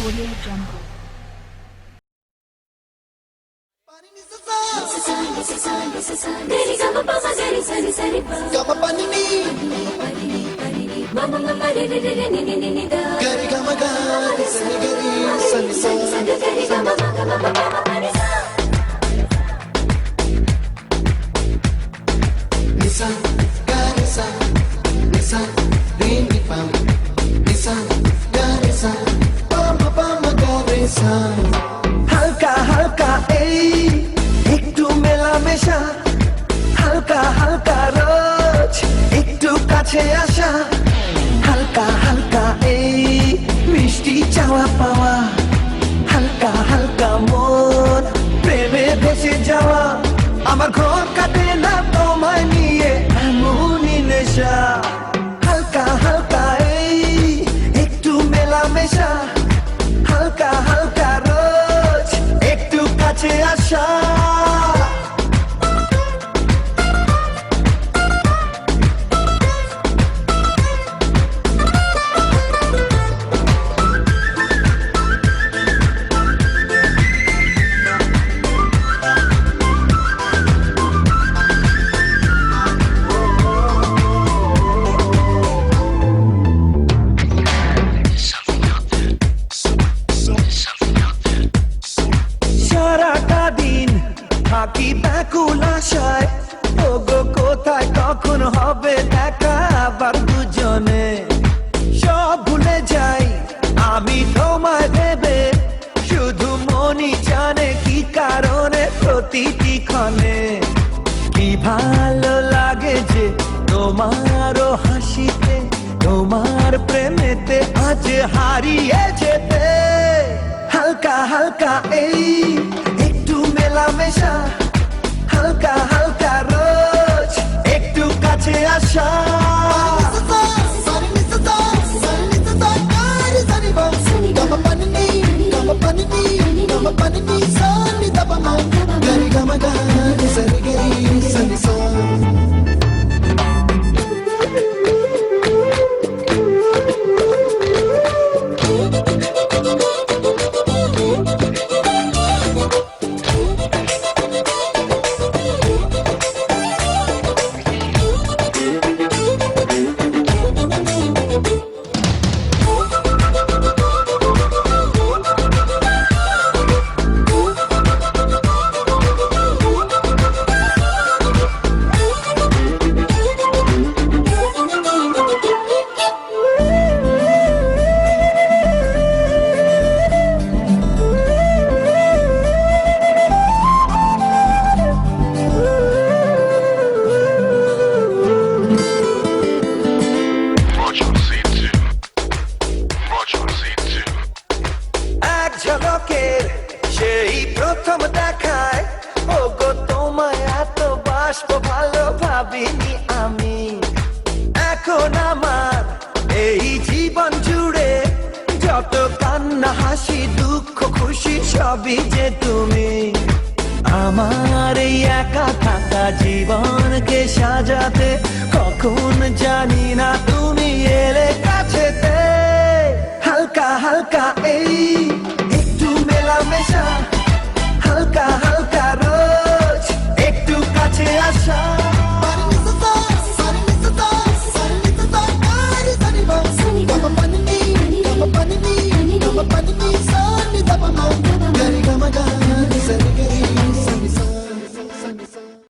Audio Jungle. হালকা হালকা এই একটু মেলামেশা, হালকা হালকা রোজ একটু কাছে আসা, হালকা হালকা এই মিষ্টি চাওয়া পাওয়া, হালকা হালকা মন প্রেমে ভেসে যাওয়া। আমার ঘর কাটে না তোমায় নিয়ে এমনই নেশা, হালকা হালকা এই একটু মেলামেশা, হালকা হালকা রোজ একটু কাছে আসা। সারাটা দিন থাকি ব্যাকুল আশায়, ওগো কোথায় কখন হবে দেখা আবার দুজনে। সব ভুলে যাই আমি তোমায় ভেবে, শুধু মনই জানে কি কারণে প্রতিটি ক্ষণে। কি ভালো লাগে যে তোমারও হাসিতে, তোমার প্রেমেতে আজ হারিয়ে যেতে। হালকা হালকা এই একটু মেলামেশা, হালকা হালকা রোজ একটু কাছে আসা। এক ঝলকের সেই প্রথম দেখায়, ওগো তোমায় এত বাসবো ভালো ভাবিনি আমি। এখন আমার এই জীবন জুড়ে যত কান্না হাসি দুঃখ খুশি সবই যে তুমি। আমার এই একা থাকা জীবনকে সাজাতে কখন জানি না তুমি